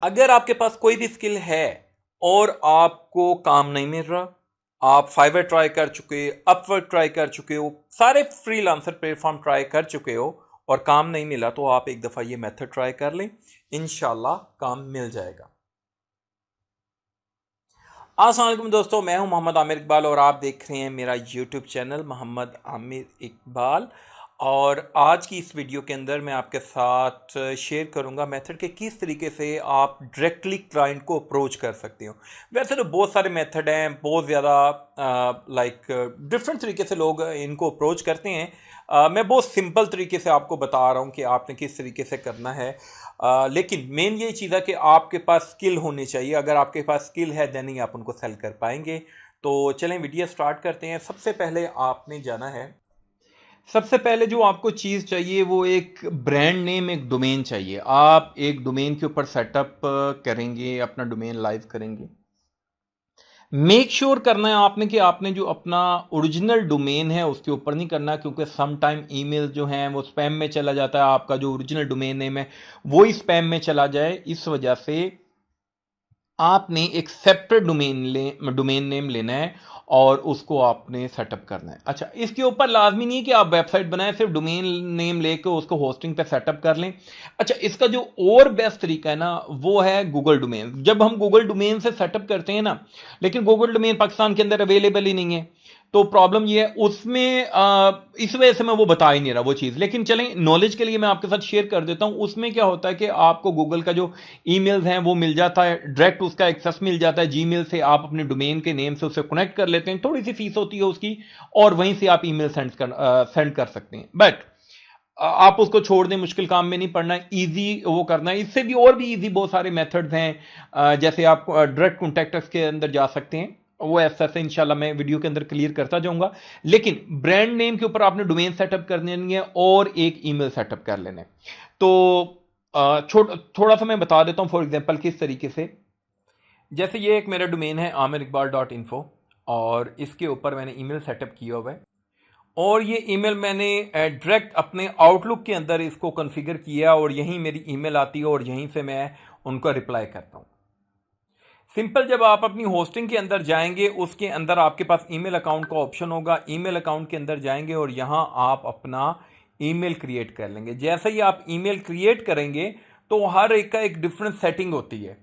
अगर आपके पास कोई भी स्किल है और आपको काम नहीं मिल रहा, आप फाइवर ट्राई कर चुके, अपवर्क ट्राई कर चुके हो, सारे फ्रीलांसर प्लेटफॉर्म ट्राई कर चुके हो और काम नहीं मिला, तो आप एक दफ़ा ये मेथड ट्राई कर लें, इंशाल्लाह काम मिल जाएगा। अस्सलाम वालेकुम दोस्तों, मैं हूं मोहम्मद आमिर इकबाल और आप देख रहे हैं मेरा यूट्यूब चैनल मोहम्मद आमिर इकबाल। और आज की इस वीडियो के अंदर मैं आपके साथ शेयर करूंगा मेथड के किस तरीके से आप डायरेक्टली क्लाइंट को अप्रोच कर सकते हो। वैसे तो बहुत सारे मेथड हैं, बहुत ज़्यादा डिफरेंट तरीके से लोग इनको अप्रोच करते हैं। मैं बहुत सिंपल तरीके से आपको बता रहा हूँ कि आपने किस तरीके से करना है। लेकिन मेन ये चीज़ है कि आपके पास स्किल होनी चाहिए। अगर आपके पास स्किल है देन ही आप उनको सेल कर पाएंगे। तो चलें वीडियो स्टार्ट करते हैं। सबसे पहले आपने जाना है, सबसे पहले जो आपको चीज़ चाहिए वो एक ब्रांड नेम, एक डोमेन चाहिए। आप एक डोमेन के ऊपर सेटअप करेंगे, अपना डोमेन लाइव करेंगे। मेक श्योर करना है आपने कि आपने जो अपना ओरिजिनल डोमेन है उसके ऊपर नहीं करना, क्योंकि सम टाइम ईमेल जो है वो स्पैम में चला जाता है। आपका जो ओरिजिनल डोमेन नेम है वो ही स्पैम में चला जाए, इस वजह से आपने एक सेपरेट डोमेन नेम लेना है और उसको आपने सेटअप करना है। अच्छा, इसके ऊपर लाजमी नहीं है कि आप वेबसाइट बनाएं, सिर्फ डोमेन नेम लेके उसको होस्टिंग पे सेटअप कर लें। अच्छा, इसका जो और बेस्ट तरीका है ना वो है गूगल डोमेन। जब हम गूगल डोमेन से सेटअप करते हैं ना, लेकिन गूगल डोमेन पाकिस्तान के अंदर अवेलेबल ही नहीं है, तो प्रॉब्लम ये है उसमें। इस वजह से मैं वो बता ही नहीं रहा वो चीज़, लेकिन चलें नॉलेज के लिए मैं आपके साथ शेयर कर देता हूं। उसमें क्या होता है कि आपको गूगल का जो ईमेल्स हैं वो मिल जाता है, डायरेक्ट उसका एक्सेस मिल जाता है। जीमेल से आप अपने डोमेन के नेम से उसे कनेक्ट कर लेते हैं, थोड़ी सी फीस होती है उसकी, और वहीं से आप ईमेल सेंड कर सकते हैं। बट आप उसको छोड़ दें, मुश्किल काम में नहीं पड़ना, इजी वो करना है। इससे भी और भी इजी बहुत सारे मेथड्स हैं। जैसे आप डायरेक्ट कॉन्टैक्ट्स के अंदर जा सकते हैं, वो ऐसा से इंशाल्लाह मैं वीडियो के अंदर क्लियर करता जाऊंगा। लेकिन ब्रांड नेम के ऊपर आपने डोमेन सेटअप करनी है और एक ईमेल सेटअप कर लेना है। तो थोड़ा सा मैं बता देता हूं फॉर एग्जांपल किस तरीके से। जैसे ये एक मेरा डोमेन है amirikbal.info, और इसके ऊपर मैंने ईमेल सेटअप किया हुआ है, और ये ईमेल मैंने डायरेक्ट अपने आउटलुक के अंदर इसको कॉन्फ़िगर किया और यहीं मेरी ईमेल आती है और यहीं से मैं उनको रिप्लाई करता हूँ। सिंपल, जब आप अपनी होस्टिंग के अंदर जाएंगे उसके अंदर आपके पास ईमेल अकाउंट का ऑप्शन होगा। ईमेल अकाउंट के अंदर जाएंगे और यहाँ आप अपना ईमेल क्रिएट कर लेंगे। जैसे ही आप ईमेल क्रिएट करेंगे तो हर एक का एक डिफरेंट सेटिंग होती है,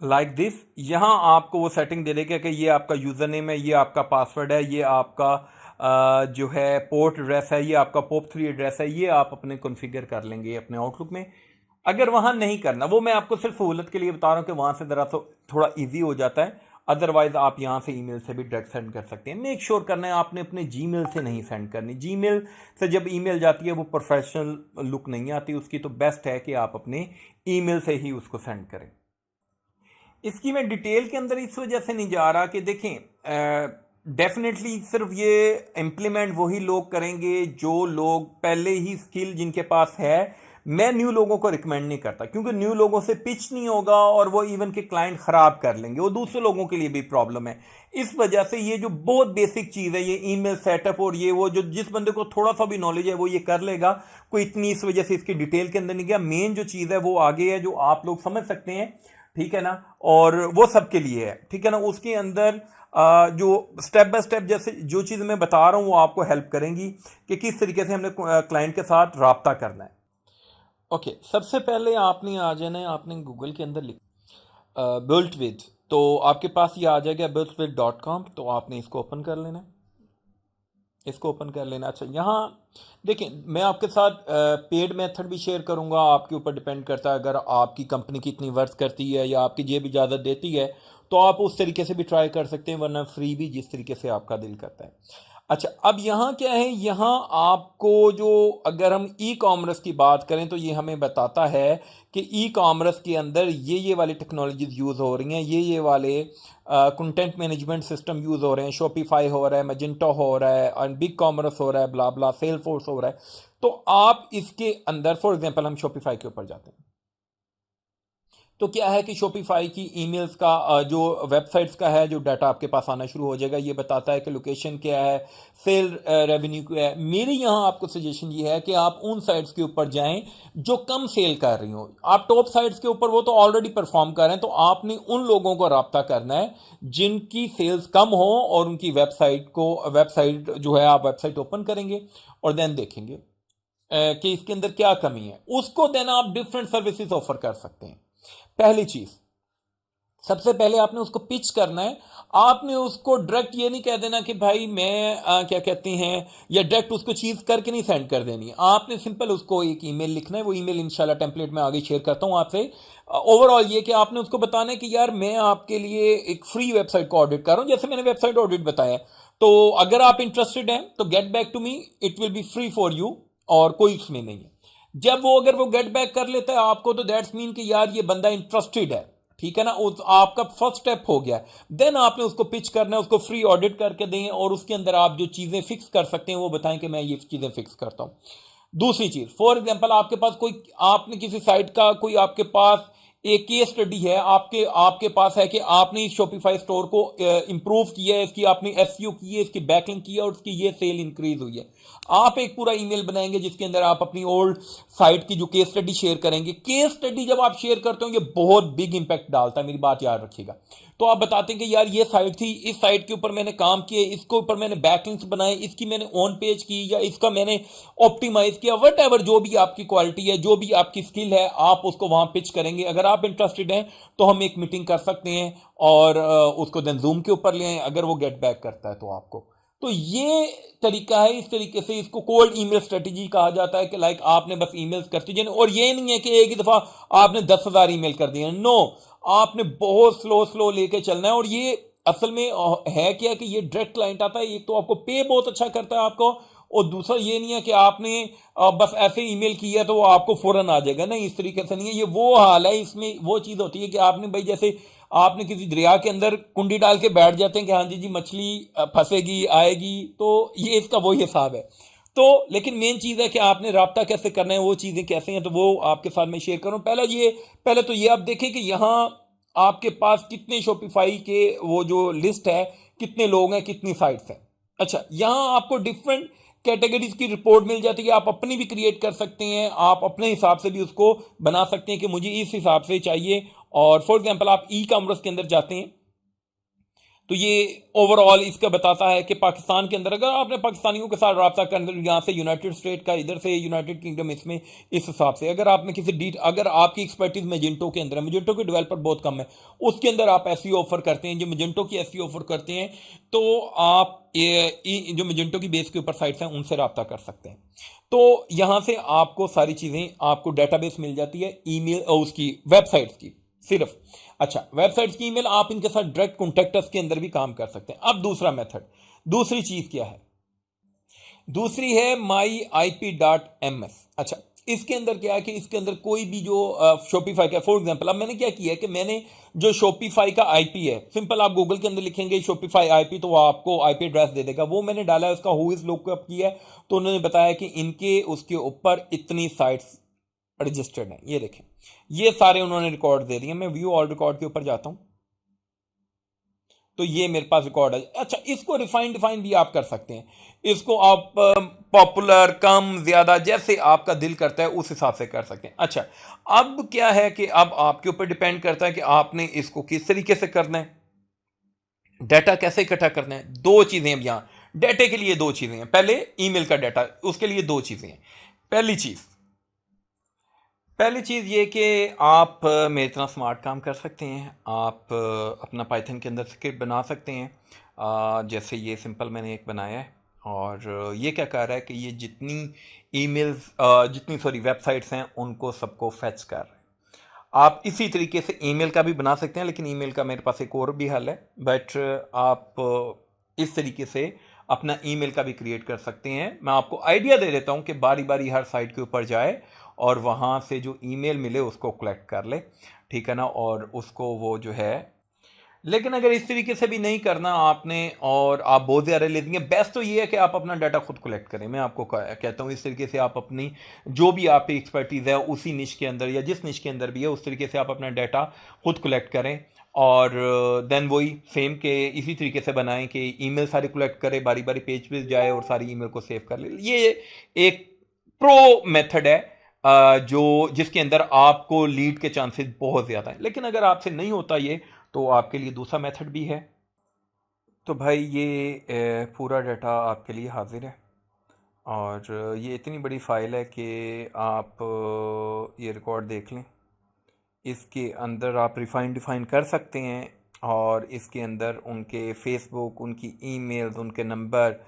लाइक दिस। यहाँ आपको वो सेटिंग दे देगा कि ये आपका यूज़र नेम है, ये आपका पासवर्ड है, ये आपका जो है पोर्ट एड्रेस है, ये आपका पोप 3 एड्रेस है। ये आप अपने कॉन्फ़िगर कर लेंगे अपने आउटलुक में। अगर वहाँ नहीं करना, वो मैं आपको सिर्फ सहूलत के लिए बता रहा हूँ कि वहाँ से ज़रा तो थोड़ा ईजी हो जाता है। अदरवाइज आप यहाँ से ईमेल से भी डायरेक्ट सेंड कर सकते हैं। मेक श्योर करना है आपने अपने जीमेल से नहीं सेंड करनी। जीमेल से जब ईमेल जाती है वो प्रोफेशनल लुक नहीं आती उसकी, तो बेस्ट है कि आप अपने ईमेल से ही उसको सेंड करें। इसकी मैं डिटेल के अंदर इस वजह से नहीं जा रहा कि देखें, डेफिनेटली सिर्फ ये इम्प्लीमेंट वही लोग करेंगे जो लोग पहले ही स्किल जिनके पास है। मैं न्यू लोगों को रिकमेंड नहीं करता, क्योंकि न्यू लोगों से पिच नहीं होगा और वो इवन के क्लाइंट खराब कर लेंगे, वो दूसरे लोगों के लिए भी प्रॉब्लम है। इस वजह से ये जो बहुत बेसिक चीज़ है, ये ईमेल सेटअप, और ये वो जो जिस बंदे को थोड़ा सा भी नॉलेज है वो ये कर लेगा। कोई इतनी इस वजह से इसकी डिटेल के अंदर नहीं गया। मेन जो चीज़ है वो आगे है जो आप लोग समझ सकते हैं, ठीक है ना, और वो सबके लिए है, ठीक है ना। उसके अंदर जो स्टेप बाय स्टेप जैसे जो चीज़ मैं बता रहा हूँ वो आपको हेल्प करेंगी कि किस तरीके से हमने क्लाइंट के साथ राब्ता करना है। ओके, सबसे पहले आपने आ जाना है, आपने गूगल के अंदर लिख बिल्ट विद, तो आपके पास ये आ जाएगा builtwith.com। तो आपने इसको ओपन कर लेना है, इसको ओपन कर लेना। अच्छा, यहाँ देखें, मैं आपके साथ पेड मेथड भी शेयर करूँगा, आपके ऊपर डिपेंड करता है। अगर आपकी कंपनी कितनी वर्थ करती है या आपकी जेब इजाज़त देती है तो आप उस तरीके से भी ट्राई कर सकते हैं, वरना फ्री भी, जिस तरीके से आपका दिल करता है। अच्छा, अब यहाँ क्या है, यहाँ आपको जो, अगर हम ई कॉमर्स की बात करें तो ये हमें बताता है कि ई कॉमर्स के अंदर ये वाली टेक्नोलॉजीज यूज़ हो रही हैं, ये वाले कंटेंट मैनेजमेंट सिस्टम यूज़ हो रहे हैं। शॉपिफाई हो रहा है, मैजेंटो हो रहा है, और बिग कॉमर्स हो रहा है, ब्ला ब्ला, सेल फोर्स हो रहा है। तो आप इसके अंदर फॉर एग्जांपल हम शॉपिफाई के ऊपर जाते हैं, तो क्या है कि शॉपिफाई की ईमेल्स का जो वेबसाइट्स का है जो डाटा आपके पास आना शुरू हो जाएगा। ये बताता है कि लोकेशन क्या है, सेल रेवेन्यू क्या है। मेरी यहाँ आपको सजेशन ये है कि आप उन साइट्स के ऊपर जाएं जो कम सेल कर रही हो। आप टॉप साइट्स के ऊपर वो तो ऑलरेडी परफॉर्म कर रहे हैं, तो आपने उन लोगों को रब्ता करना है जिनकी सेल्स कम हो, और उनकी वेबसाइट जो है आप वेबसाइट ओपन करेंगे और देन देखेंगे कि इसके अंदर क्या कमी है, उसको देन आप डिफरेंट सर्विसेज ऑफर कर सकते हैं। पहली चीज, सबसे पहले आपने उसको पिच करना है। आपने उसको डायरेक्ट ये नहीं कह देना कि भाई मैं क्या कहते हैं, या डायरेक्ट उसको चीज करके नहीं सेंड कर देनी है। आपने सिंपल उसको एक ईमेल लिखना है। वो ईमेल इंशाल्लाह टेम्पलेट में आगे शेयर करता हूं आपसे। ओवरऑल ये कि आपने उसको बताना है कि यार मैं आपके लिए एक फ्री वेबसाइट को ऑडिट कर रहा हूं, जैसे मैंने वेबसाइट ऑडिट बताया। तो अगर आप इंटरेस्टेड हैं तो get back to me, it will be free for you, और कोई इसमें नहीं है। जब वो अगर वो गेट बैक कर लेता है आपको, तो दैट्स मीन कि यार ये बंदा इंटरेस्टेड है, ठीक है ना। आपका फर्स्ट स्टेप हो गया। देन आपने उसको पिच करना है, उसको फ्री ऑडिट करके दें, और उसके अंदर आप जो चीजें फिक्स कर सकते हैं वो बताएं कि मैं ये चीजें फिक्स करता हूं। दूसरी चीज, फॉर एग्जांपल आपके पास कोई, आपने किसी साइट का कोई आपके पास एक केस स्टडी है, आपके आपके पास है कि आपने इस शॉपिफाई स्टोर को इंप्रूव किया है, इसकी आपने एसईओ की है, इसकी बैकलिंक की है, और उसकी ये सेल इंक्रीज हुई है। आप एक पूरा ईमेल बनाएंगे जिसके अंदर आप अपनी ओल्ड साइट की जो केस स्टडी शेयर करेंगे। केस स्टडी जब आप शेयर करते हो ये बहुत बिग इंपैक्ट डालता है, मेरी बात याद रखिएगा। तो आप बताते हैं कि यार ये साइट थी, इस साइट के ऊपर मैंने काम किए, इसके ऊपर मैंने बैकलिंक्स बनाए, इसकी मैंने ऑन पेज की, या इसका मैंने ऑप्टिमाइज किया, वट एवर जो भी आपकी क्वालिटी है, जो भी आपकी स्किल है, आप उसको वहां पिच करेंगे। अगर आप इंटरेस्टेड हैं तो हम एक मीटिंग कर सकते हैं, और उसको देन जूम के ऊपर ले आए, अगर वो गेट बैक करता है तो आपको। तो ये तरीका है। इस तरीके से इसको कोल्ड ईमेल स्ट्रेटेजी कहा जाता है कि लाइक आपने बस ईमेल्स करते जाए, और ये नहीं है कि एक ही दफा आपने 10,000 ईमेल कर दिए। नो, आपने बहुत स्लो स्लो लेके चलना है। और ये असल में है क्या कि ये डायरेक्ट क्लाइंट आता है, एक तो आपको पे बहुत अच्छा करता है आपको, और दूसरा ये नहीं है कि आपने बस ऐसे ईमेल किया तो वो आपको फौरन आ जाएगा। नहीं, इस तरीके से नहीं है। ये वो हाल है, इसमें वो चीज होती है कि आपने भाई जैसे आपने किसी दरिया के अंदर कुंडी डाल के बैठ जाते हैं कि हाँ जी जी मछली फंसेगी आएगी, तो ये इसका वही हिसाब है। तो लेकिन मेन चीज है कि आपने राब्ता कैसे करना है, वो चीजें कैसे हैं, तो वो आपके साथ मैं शेयर करूं। पहले तो ये आप देखें कि यहां आपके पास कितने शॉपिफाई के वो जो लिस्ट है, कितने लोग हैं, कितनी साइट्स हैं। अच्छा, यहां आपको डिफरेंट कैटेगरीज की रिपोर्ट मिल जाती है। आप अपनी भी क्रिएट कर सकते हैं, आप अपने हिसाब से भी उसको बना सकते हैं कि मुझे इस हिसाब से चाहिए। और फॉर एग्जांपल आप ई कॉमर्स के अंदर जाते हैं तो ये ओवरऑल इसका बताता है कि पाकिस्तान के अंदर अगर आपने पाकिस्तानियों के साथ रब्ता करना, यहाँ से यूनाइटेड स्टेट का, इधर से यूनाइटेड किंगडम, इसमें इस हिसाब से अगर आपने अगर आपकी एक्सपर्टीज मेजेंटो के अंदर है, मेजेंटो के डेवलपर बहुत कम है, उसके अंदर आप एसईओ ऑफर करते हैं, जो मेजेंटो की एसईओ ऑफर करते हैं, तो आप जो मेजेंटो की बेस के ऊपर साइट्स हैं उनसे रब्ता कर सकते हैं। तो यहां से आपको सारी चीजें, आपको डेटाबेस मिल जाती है ईमेल और उसकी वेबसाइट्स की सिर्फ। अच्छा, वेबसाइट्स की ईमेल आप इनके साथ डायरेक्ट कॉन्टेक्टस के अंदर भी काम कर सकते हैं। अब दूसरा मेथड, दूसरी चीज क्या है? दूसरी है myip.ms। अच्छा, इसके अंदर क्या है कि इसके अंदर कोई भी जो शॉपिफाई का, फॉर एग्जांपल अब मैंने क्या किया है कि मैंने जो शॉपिफाई का आईपी है, सिंपल आप गूगल के अंदर लिखेंगे शॉपिफाई आईपी तो वो आपको आईपी एड्रेस दे देगा। वो मैंने डाला है, उसका हु इज लुकअप किया है, तो उन्होंने बताया कि इनके उसके ऊपर इतनी साइट्स रजिस्टर्ड हैं। ये देखें, ये सारे उन्होंने रिकॉर्ड दे दिए। मैं व्यू ऑल रिकॉर्ड के ऊपर जाता हूं तो ये मेरे पास रिकॉर्ड है। अच्छा, इसको रिफाइन डिफाइन भी आप कर सकते हैं, इसको आप पॉपुलर, कम, ज्यादा, जैसे आपका दिल करता है उस हिसाब से कर सकते हैं। अच्छा, अब क्या है कि अब आपके ऊपर डिपेंड करता है कि आपने इसको किस तरीके से करना है, डाटा कैसे इकट्ठा करना है। दो चीजें अब यहां डाटे के लिए दो चीजें हैं। पहले ईमेल का डाटा, उसके लिए दो चीजें हैं। पहली चीज़ ये कि आप मेरी तरह स्मार्ट काम कर सकते हैं। आप अपना पाइथन के अंदर स्क्रिप्ट बना सकते हैं। जैसे ये सिंपल मैंने एक बनाया है, और ये क्या कर रहा है कि ये जितनी वेबसाइट्स हैं उनको सबको फैच कर रहा है। आप इसी तरीके से ईमेल का भी बना सकते हैं, लेकिन ईमेल का मेरे पास एक और भी हल है। बट आप इस तरीके से अपना ईमेल का भी क्रिएट कर सकते हैं। मैं आपको आइडिया दे देता हूं कि बारी बारी हर साइट के ऊपर जाए और वहां से जो ईमेल मिले उसको कलेक्ट कर ले, ठीक है ना, और उसको वो जो है लेकिन अगर इस तरीके से भी नहीं करना आपने और आप बहुत ज़्यादा लेती हैं, बेस्ट तो ये है कि आप अपना डाटा खुद कलेक्ट करें। मैं आपको कहता हूँ इस तरीके से आप अपनी जो भी आपकी एक्सपर्टीज़ है उसी निश के अंदर या जिस निश के अंदर भी है उस तरीके से आप अपना डाटा खुद कलेक्ट करें। और देन वही सेम के इसी तरीके से बनाएं कि ईमेल सारे कलेक्ट करें, बारी बारी पेज पे जाए और सारी ईमेल को सेव कर ले। ये एक प्रो मेथड है जो जिसके अंदर आपको लीड के चांसेस बहुत ज़्यादा हैं। लेकिन अगर आपसे नहीं होता ये, तो आपके लिए दूसरा मेथड भी है। तो भाई ये पूरा डाटा आपके लिए हाजिर है और ये इतनी बड़ी फ़ाइल है कि आप ये रिकॉर्ड देख लें। इसके अंदर आप रिफाइन डिफ़ाइन कर सकते हैं और इसके अंदर उनके फेसबुक, उनकी ईमेल्स, उनके नंबर,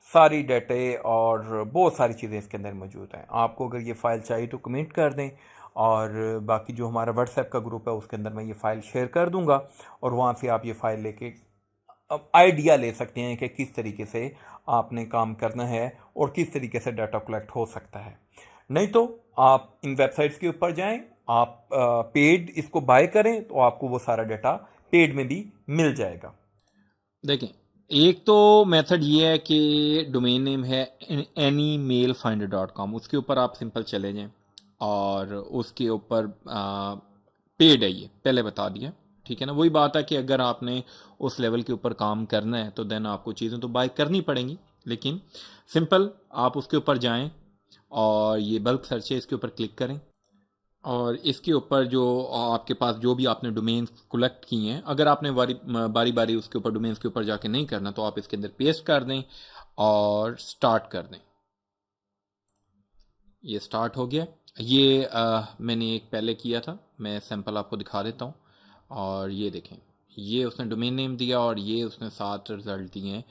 सारी डाटे और बहुत सारी चीज़ें इसके अंदर मौजूद हैं। आपको अगर ये फ़ाइल चाहिए तो कमेंट कर दें और बाकी जो हमारा व्हाट्सएप का ग्रुप है उसके अंदर मैं ये फ़ाइल शेयर कर दूंगा और वहाँ से आप ये फ़ाइल लेके अब आइडिया ले सकते हैं कि किस तरीके से आपने काम करना है और किस तरीके से डाटा कलेक्ट हो सकता है। नहीं तो आप इन वेबसाइट्स के ऊपर जाएं, आप पेड इसको बाय करें तो आपको वो सारा डाटा पेड में भी मिल जाएगा। देखें, एक तो मेथड ये है कि डोमेन नेम है anymailfinder.com, उसके ऊपर आप सिंपल चले जाएं और उसके ऊपर पेड है, ये पहले बता दिया, ठीक है ना। वही बात है कि अगर आपने उस लेवल के ऊपर काम करना है तो देन आपको चीज़ें तो बाय करनी पड़ेंगी, लेकिन सिंपल आप उसके ऊपर जाएं और ये बल्क सर्च है, इसके ऊपर क्लिक करें और इसके ऊपर जो आपके पास जो भी आपने डोमेन्स कलेक्ट किए हैं, अगर आपने बारी बारी उसके ऊपर डोमेन्स के ऊपर जाके नहीं करना तो आप इसके अंदर पेस्ट कर दें और स्टार्ट कर दें। ये स्टार्ट हो गया। ये मैंने एक पहले किया था, मैं सैंपल आपको दिखा देता हूँ। और ये देखें, ये उसने डोमेन नेम दिया और ये उसने 7 रिजल्ट दिए हैं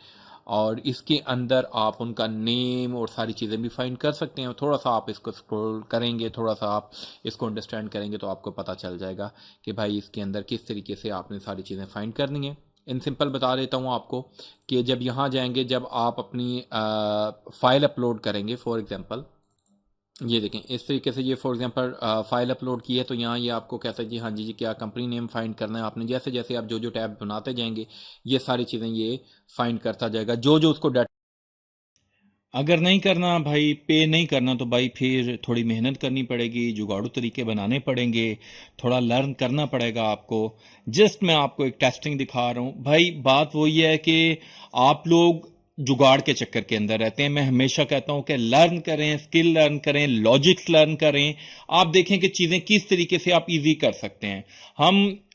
और इसके अंदर आप उनका नेम और सारी चीज़ें भी फाइंड कर सकते हैं। थोड़ा सा आप इसको स्क्रॉल करेंगे, थोड़ा सा आप इसको अंडरस्टैंड करेंगे तो आपको पता चल जाएगा कि भाई इसके अंदर किस तरीके से आपने सारी चीज़ें फाइंड करनी है। इन सिंपल बता देता हूँ आपको कि जब यहाँ जाएंगे, जब आप अपनी फाइल अपलोड करेंगे, फॉर एग्जांपल ये देखें इस तरीके से, ये फॉर एग्जांपल फाइल अपलोड की है तो यहाँ ये आपको कहता है कि हाँ जी जी क्या कंपनी नेम फाइंड करना है आपने। जैसे जैसे आप जो जो टैब बनाते जाएंगे ये सारी चीज़ें ये फाइंड करता जाएगा, जो जो उसको डाटा। अगर नहीं करना भाई, पे नहीं करना, तो भाई फिर थोड़ी मेहनत करनी पड़ेगी, जुगाड़ू तरीके बनाने पड़ेंगे, थोड़ा लर्न करना पड़ेगा आपको। जस्ट मैं आपको एक टेस्टिंग दिखा रहा हूँ भाई। बात वही है कि आप लोग जुगाड़ के चक्कर के अंदर रहते हैं। मैं हमेशा कहता हूं कि लर्न करें, स्किल लर्न करें, लॉजिक्स लर्न करें। आप देखें कि चीज़ें किस तरीके से आप इजी कर सकते हैं।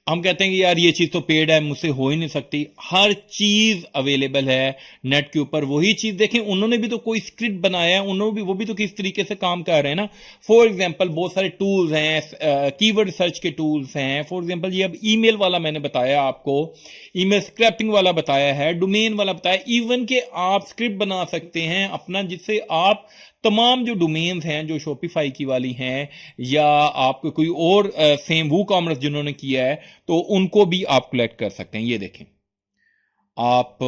हम कहते हैं कि यार ये चीज़ तो पेड है, मुझसे हो ही नहीं सकती। हर चीज़ अवेलेबल है नेट के ऊपर। वही चीज़ देखें, उन्होंने भी तो कोई स्क्रिप्ट बनाया है, उन्होंने भी वो भी तो किस तरीके से काम कर रहे हैं ना। फॉर एग्जांपल बहुत सारे टूल्स हैं, कीवर्ड सर्च के टूल्स हैं। फॉर एग्जांपल ये अब ईमेल वाला मैंने बताया आपको, ईमेल स्क्रैपिंग वाला बताया है, डोमेन वाला बताया, इवन के आप स्क्रिप्ट बना सकते हैं अपना, जिससे आप तमाम जो डोमेन्स हैं जो शॉपिफाई की वाली हैं या आपको कोई और सेम वो कॉमर्स जिन्होंने किया है तो उनको भी आप कलेक्ट कर सकते हैं। ये देखें, आप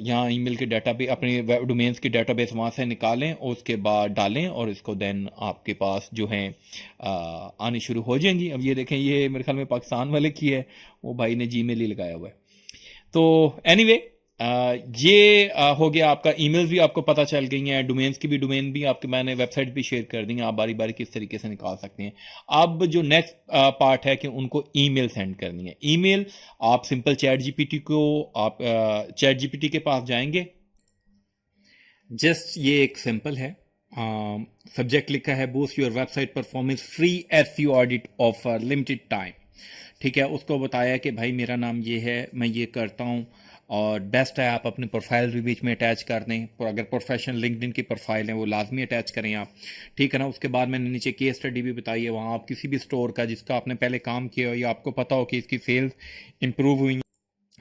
यहाँ ईमेल के डाटाबेस, अपने वेब डोमेन्स की डाटाबेस वहाँ से निकालें और उसके बाद डालें और इसको देन आपके पास जो है आनी शुरू हो जाएंगी। अब ये देखें, ये मेरे ख्याल में पाकिस्तान वाले की है, वो भाई ने जीमेल ही लगाया हुआ है। तो एनीवे ये हो गया आपका। ईमेल्स भी आपको पता चल गई हैं, डोमेन्स की भी, डोमेन भी आपके मैंने वेबसाइट भी शेयर कर दी हैं, आप बारी बारी किस तरीके से निकाल सकते हैं। अब जो नेक्स्ट पार्ट है कि उनको ईमेल सेंड करनी है। ईमेल आप सिंपल चैट जीपीटी को, आप चैट जीपीटी के पास जाएंगे, जस्ट ये एक सिंपल है, सब्जेक्ट लिखा है boost your website performance free SEO audit offer limited time, ठीक है। उसको बताया कि भाई मेरा नाम ये है, मैं ये करता हूँ और बेस्ट है आप अपनी प्रोफाइल भी बीच में अटैच कर दें। अगर प्रोफेशनल लिंक्डइन की प्रोफाइल है वो लाजमी अटैच करें आप, ठीक है ना। उसके बाद मैंने नीचे केस स्टडी भी बताई है, वहाँ आप किसी भी स्टोर का जिसका आपने पहले काम किया हो या आपको पता हो कि इसकी सेल्स इंप्रूव हुई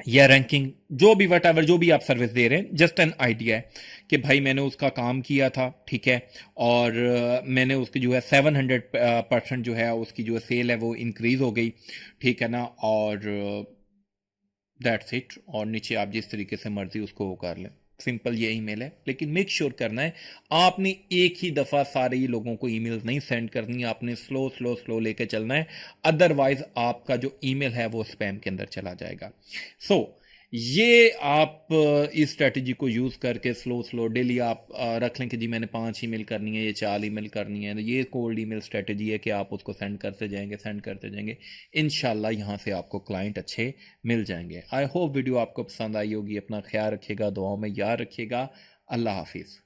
या रैंकिंग, जो भी वट एवर जो भी आप सर्विस दे रहे हैं, जस्ट एन आइडिया है कि भाई मैंने उसका काम किया था, ठीक है, और मैंने उसकी जो है 700% जो है उसकी जो है सेल है वो इंक्रीज हो गई, ठीक है ना। और दैट्स इट। और नीचे आप जिस तरीके से मर्जी उसको वो कर लें। सिंपल ये ईमेल है, लेकिन मेक श्योर करना है आपने एक ही दफ़ा सारे ही लोगों को ईमेल नहीं सेंड करनी है, आपने स्लो स्लो स्लो लेके चलना है, अदरवाइज आपका जो ईमेल है वो स्पैम के अंदर चला जाएगा। सो ये आप इस स्ट्रेटजी को यूज़ करके स्लो स्लो डेली आप रख लें कि जी मैंने 5 ईमेल करनी है, ये 4 ईमेल करनी है, ये कोल्ड ईमेल स्ट्रेटजी है कि आप उसको सेंड करते जाएंगे। इंशाल्लाह यहाँ से आपको क्लाइंट अच्छे मिल जाएंगे। आई होप वीडियो आपको पसंद आई होगी। अपना ख्याल रखिएगा, दुआओं में याद रखिएगा। अल्लाह हाफिज़।